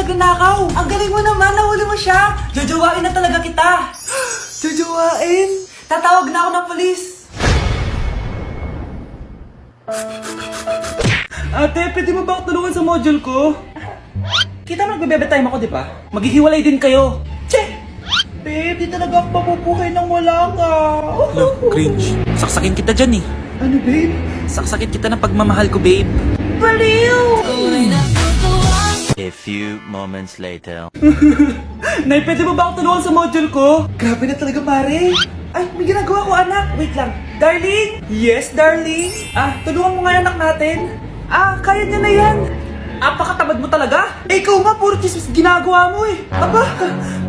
nagnakaw. Ang galing mo naman, nahuli mo siya. Jojowain na talaga kita. Jojowain? Tatawag na ako ng polis. Ate, pwede mo ba ako tulungan sa module ko? Kita mo nagbe-bebe time ako, di ba? Maghihiwalay din kayo. Che! Babe, di talaga ako mapupuhay nang wala ka. Look, cringe. Saksakin kita dyan eh. Ano, babe? Saksakin kita ng pagmamahal ko, babe. Baliw! A few moments later. Nay, pwede mo ba ako tulungan sa module ko? Grabe na talaga, pare. Ay, may ginagawa ko, anak. Wait lang. Darling? Yes, darling? Tulungan mo nga yung anak natin. Kaya niya na yan. Apakatamad mo talaga. Eh, ikaw nga, puro chismis ginagawa mo eh. Aba,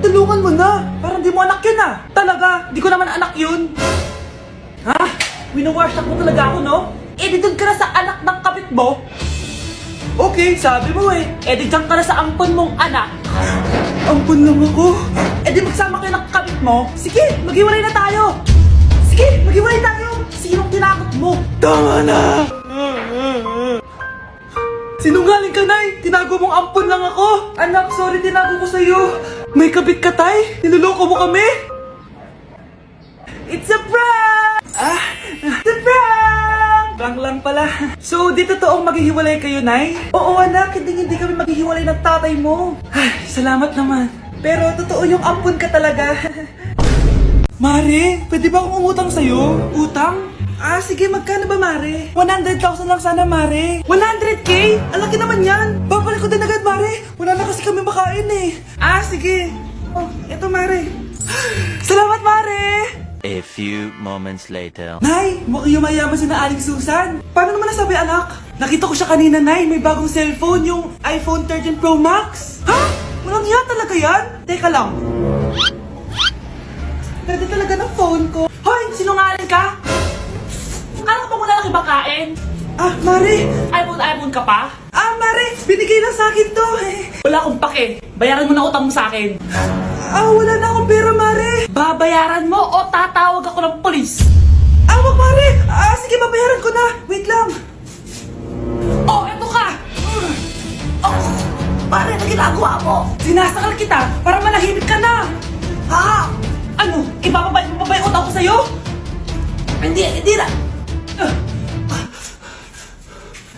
tulungan mo na. Parang di mo anak yun Talaga, di ko naman anak yun. Winawash mo talaga ako, no? Eh, di doon ka na sa anak ng kapit mo. Okay, sabi mo eh. Eh, di dyan ka na sa ampon mong anak. Ampon lang ako? Eh, di magsama kayo ng kapit mo. Sige, maghiwalay na tayo. Sige, maghiwalay tayo. Sinong tinakot mo? Tama na! Sinungaling ka, Nay! Tinago mong ampon lang ako! Anak, sorry, tinago ko sa'yo! May kabit ka, Tay? Niloloko mo kami? It's a prank! It's a prank! Prank lang pala. So, di totoong maghihiwalay kayo, Nay? Oo, anak, hindi kami maghihiwalay ng tatay mo. Ay, salamat naman. Pero totoo yung ampon ka talaga. Mare, pwede ba akong umutang sa'yo? Utang? Sige, magkano ba, Mare? 100,000 lang sana, Mare. 100K? Ang laki naman yan. Babalik ko din agad, Mare. Wala na kasi kami makain eh. Sige. Oh, eto, Mare. Salamat, Mare. A few moments later. Nay, mukhang yumayaman si na Aling Susan. Paano naman nasabi, anak? Nakita ko siya kanina, Nay. May bagong cellphone, yung iPhone 13 Pro Max. Walang hiya talaga yan? Teka lang. Pwede talaga ng phone ko. Hoy, sinungaling ka? Akala ko pa muna lang ibakain. Mare. iPhone ka pa? Mare, binigay lang sa akin to. Wala akong pake. Bayaran mo na utang mo sa akin. Wala na akong pera, Mare. Babayaran mo o tatawag ako ng polis? Wag, Mare. Sige, babayaran ko na. Wait lang. Eto ka. Mare, ano ginagawa mo? Sinasakal kita para manahimik ka na. Ano? Ibababay mo pa ba yung utang ko sa'yo? Hindi na.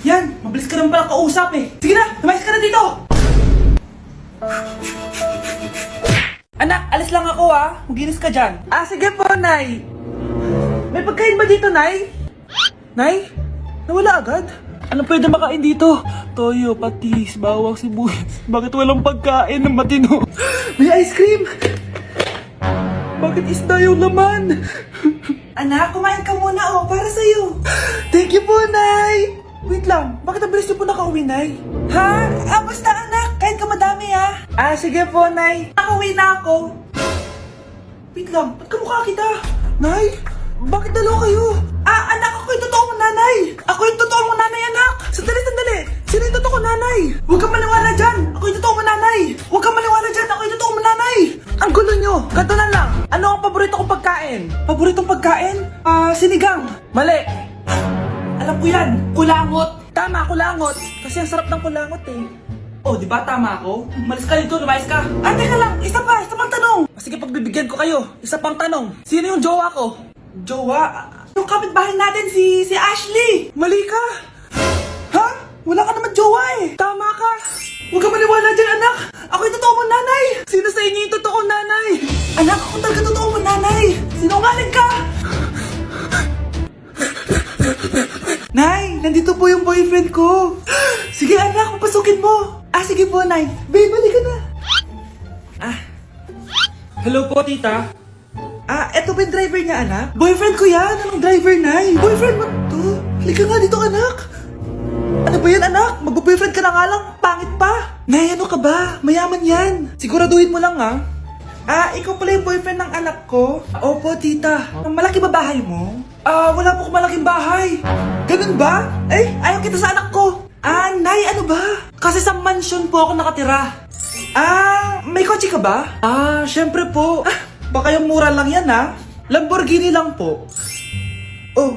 Yan, mabilis ka naman pala kausap eh. Sige na, lumayas ka na dito. Anak, alis lang ako Maginis ka dyan. Sige po, Nay. May pagkain ba dito, Nay? Nay? Nawala agad? Anong pwede makain dito? Toyo, patis, bawang, sibuyas. Bakit walang pagkain ng matino? May ice cream! Bakit isda yung laman? Anak, kumain ka muna para sa'yo. Thank you po, Nay! Wait lang, bakit ang bilis niyo po nakauwi, Nay? Basta anak, kain ka madami sige po, Nay. Nakauwi na ako. Wait lang, ba't kamukha kita? Nay, bakit dalawa kayo? Anak, ako yung totoo mong nanay. Ako yung totoo mong nanay, anak. Sandali. Sino yung totoo nanay? Huwag kang maniwala dyan. Ako yung totoo mong nanay. Huwag kang maniwala dyan. Ako yung totoo mong nanay. Ang gulo nyo. Ganto na lang. Ano ang paborito kong pagkain? Paboritong pagkain? Sinigang. Mali. Alam ko yan. Kulangot. Tama, kulangot. Kasi ang sarap ng kulangot eh. Di ba tama ako? Malis ka dito, lumayas ka. Teka lang. Isa pang tanong. Sige, pagbibigyan ko kayo. Isa pang tanong. Sino yung jowa ko? Jowa? Yung kapitbahay natin, si Ashley. Mali ka. Wala ka naman jowa eh. Tama ka. Huwag ka maniwala dyan, anak. Ako yung totoo mong nanay. Sino sa inyo yung totoo nanay? Anak, ako talaga totoo mong nanay. Sinungaling ka. Nay, nandito po yung boyfriend ko. Sige, anak, papasukin mo. Sige po, Nay. Babe, balik ka na. Hello po, tita. Eto ba yung driver niya, anak? Boyfriend ko yan. Anong driver, Nay? Boyfriend mo to? Halika nga dito, anak. Ano ba yan, anak? Mag-boyfriend ka na nga lang. Pangit pa. Nay, ano ka ba? Mayaman yan. Siguraduhin mo lang, ikaw pala yung boyfriend ng anak ko? Opo, tita. Malaki ba bahay mo? Wala po akong malaking bahay. Ganun ba? Ayaw kita sa anak ko. Nay, ano ba? Kasi sa mansion po ako nakatira. May kotse ka ba? Syempre po. Baka yung mura lang yan, Lamborghini lang po.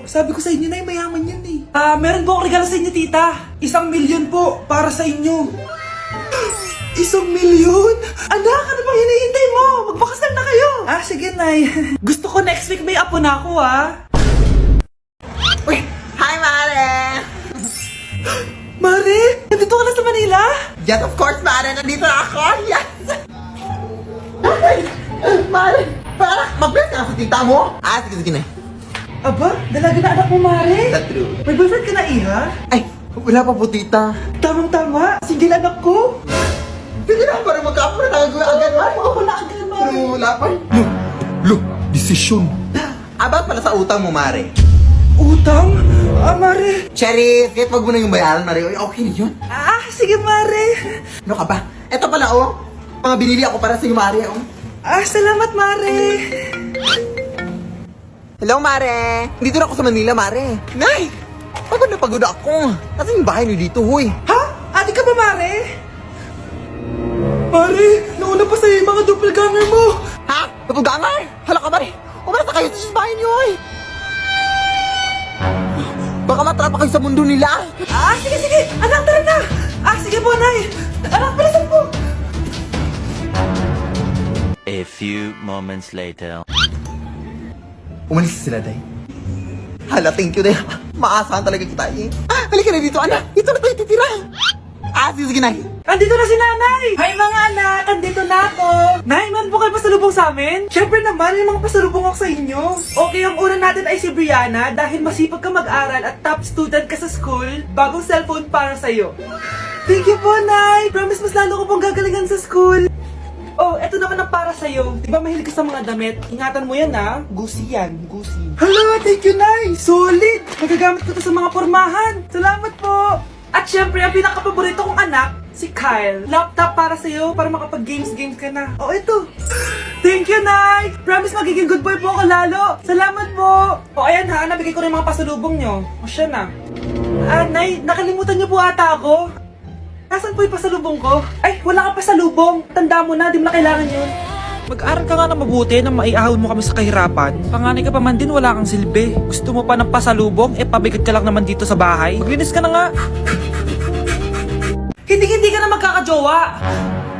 Sabi ko sa inyo, Nay, mayaman yan eh. Meron po akong regalo sa inyo, tita. 1 milyon po para sa inyo. 1,000,000? Anak, ano bang hinihintay mo? Magpakasal na kayo! Sige, Nay. Gusto ko next week may apo na ako, Uy! Hi, Mare! Mare, nandito ka na sa Manila? Yes, of course, Mare! Nandito na ako! Yes! Ay! Mare! Para mag-bless ka na sa tita mo! Sige na. Aba, dalaga na anak mo, Mare. That's true. May boyfriend ka na, Iha? Ay! Wala pa po, tita. Tamang-tama, single anak ko. Sige na, para magkapura na agad, Mare. Oo, wala agad, Mare. Pero wala pa. Lo! Desisyon. About pala sa utang mo, Mare. Utang? Mare. Cherry, kahit wag mo na yung bayaran, Mare. Uy, okay na yun. Sige, Mare. Ano ka ba? Eto pala, mga binili ako para sa'yo, Mare, Salamat, Mare. Hello, Mare! Dito na ako sa Manila, Mare. Nay! Pagod na pagod ako. Kasi yung bahay niyo dito, huy. Ha? Ate ka ba, Mare? Mare, nauna pa sa'yo yung mga doppelganger mo. Ha? Napugangar? Hala ka, Mare. Umalas na kayo sa bahay niyo, huy. Baka matrapa kayo sa mundo nila. Sige. Anak, tara na. Sige po, Nay. Anak, bilisan po. A few moments later. Umalis sila, Day. Hala, thank you, Day. Maasahan talaga kita, halika na dito, anak. Dito na tayo titira. Sige, Nay. Andito na si Nanay. Hi, mga anak. Andito na ako. Nay, man po kayo pasalubong sa amin? Siyempre naman, may mga pasalubong ako sa inyo. Okay, ang una natin ay si Brianna dahil masipag ka mag-aral at top student ka sa school. Bagong cellphone para sa'yo. Thank you po, Nay. Promise mas lalo ko pong gagalingan sa school. Eto naman ang para sa'yo. Diba mahilig ka sa mga damit? Ingatan mo yan, Gucci yan, Gucci. Hala, thank you, Nay. Solid. Magagamit ko to sa mga pormahan. Salamat po. At syempre, ang pinaka-paborito kong anak, si Kyle. Laptop para sa'yo, para makapag-games ka na. Ito. Thank you, Nay. Promise magiging good boy po ako lalo. Salamat po. Ayan nabigay ko na yung mga pasalubong nyo. Siya na. Nay, nakalimutan niyo po ata ako. Nasaan po yung pasalubong ko? Ay, wala kang pasalubong. Tanda mo na, di mo na kailangan yun. Mag-aral ka nga na mabuti na maiahon mo kami sa kahirapan. Panganay ka pa man din, wala kang silbi. Gusto mo pa ng pasalubong, pabigat ka lang naman dito sa bahay. Maglinis ka na nga. Hindi ka na magkakajowa.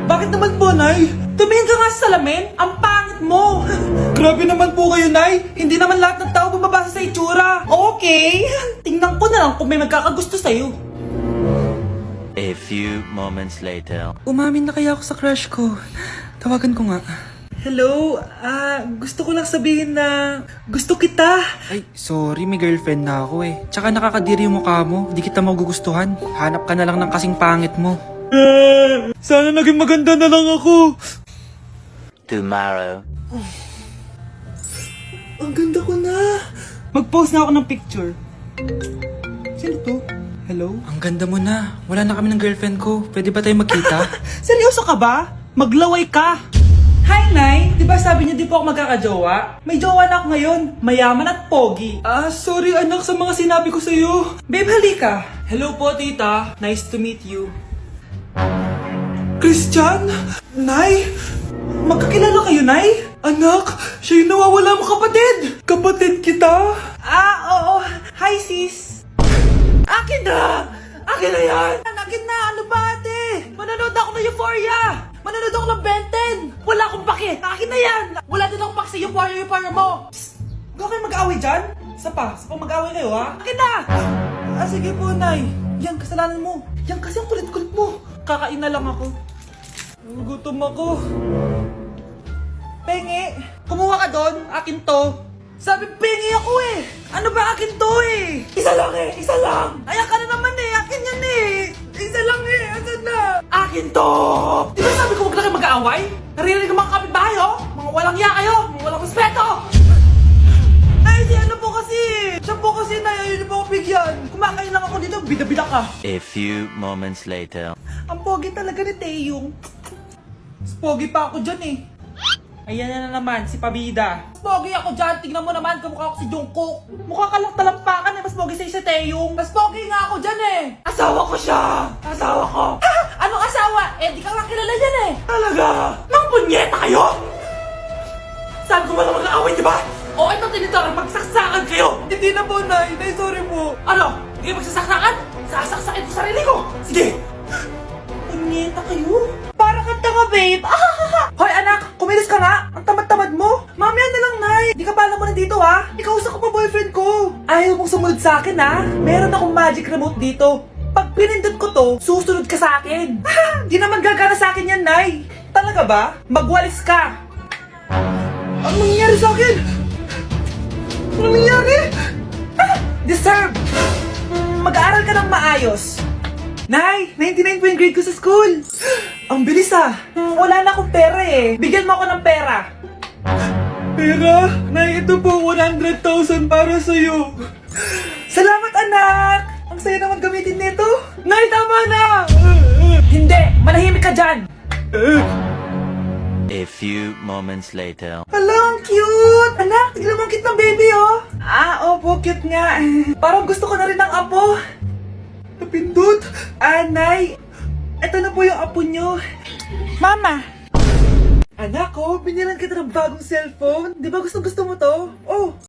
Bakit naman po, Nay? Tumingin ka nga sa salamin. Ang pangit mo. Grabe naman po kayo, Nay. Hindi naman lahat ng tao bumabasa sa itsura. Okay. Tingnan ko na lang kung may magkakagusto sa'yo. A few moments later. Umamin na kaya ako sa crush ko. Tawagan ko nga. Hello? Gusto ko lang sabihin na gusto kita. Ay, sorry, may girlfriend na ako Tsaka nakakadiri yung mukha mo, di kita magugustuhan. Hanap ka na lang ng kasing pangit mo. Sana naging maganda na lang ako. Tomorrow. Ang ganda ko na. Mag-post na ako ng picture. Sino to? Hello? Ang ganda mo na. Wala na kami ng girlfriend ko. Pwede ba tayo magkita? Seryoso ka ba? Maglaway ka. Hi, Nay! Di ba sabi niyo di po ako magkakajowa? May jowa na ako ngayon. Mayaman at pogi. Sorry anak sa mga sinabi ko sa'yo. Babe, halika. Hello po, tita. Nice to meet you. Christian? Nay? Magkakilala kayo, Nay? Anak, siya yung nawawala mo kapatid. Kapatid kita? Oo. Hi, sis. Akin na! Akin na yan! Akin na! Ano ba, ate? Manonood ako ng Euphoria! Manonood ako ng Ben 10! Wala akong pake! Akin na yan! Wala din akong pake sa Euphoria mo! Psst! Huwag kayo mag-away dyan? Isa pa mag-away kayo, ha? Akin na! Sige po, Nay. Yan, kasalanan mo. Yan kasi ang kulit-kulit mo. Kakain na lang ako. Gutom ako. Pengi! Kumuha ka doon! Akin to! Sabi, pengi ako Ano ba akin to Isa lang Isa lang! Ayan ka na naman Akin yan Isa lang Asan na? Akin to! Di ba sabi ko huwag na kayo mag-aaway? Naririnig ang mga kapitbahay Mga walang iya kayo! Mga walang respeto! Ay, si ano po kasi? Siya po kasi na yun po ako bigyan. Kumakain lang ako dito, bida-bida ka. A few moments later. Ang pogi talaga ni Taeyong. Mas pogi pa ako dyan Ayan na naman, si Pabida. Mas pogi ako dyan, tignan mo naman, kamukha ako si Jungkook. Mukha ka lang talampakan mas pogi sa'yo si Taeyong. Mas pogi nga ako dyan Asawa ko siya! Asawa ko! Ha? Anong asawa? Di ka lang kilala dyan Talaga? Mga punyeta kayo? Saan ko ba naman mag-aaway, di ba? Ito tinitora, magsaksakan kayo! Hindi na po, Nay. Nay, sorry po. Ano? Hindi kayo magsasaksakan? Sasaksakin ko sarili ko! Sige! Punyeta kayo? Para babe. Hoy anak, kumilos ka nga. Ang tamad-tamad mo. Mamaya na lang, Nay. Di ka pa alam mo nandito, ha? Ikausap ko pa boyfriend ko. Ayaw mong sumunod sa akin, ha? Meron akong magic remote dito. Pag pinindot ko to, susunod ka sa akin. Di naman gagana sa akin yan, Nay. Talaga ba? Magwalis ka. Ano nangyayari sa akin? Ano nangyayari? Deserve! Mag-aaral ka ng maayos. Nay, 99 po yung grade ko sa school. Ang bilis ah. Wala na akong pera eh. Bigyan mo ako ng pera. Pera? Nay, ito po 100,000 para sa'yo. Salamat anak! Ang saya naman gamitin nito. Nay, tama na! Hindi! Manahimik ka dyan! A few moments later. Hala, ang cute! Anak, tignan mo ang cute ng baby, oh! Opo, cute nga. Parang gusto ko na rin ng apo. Napindot! Nay, eto na po yung apo nyo. Mama! Anak, oh, binilan kita ng bagong cellphone. Di ba gusto mo to? Oh,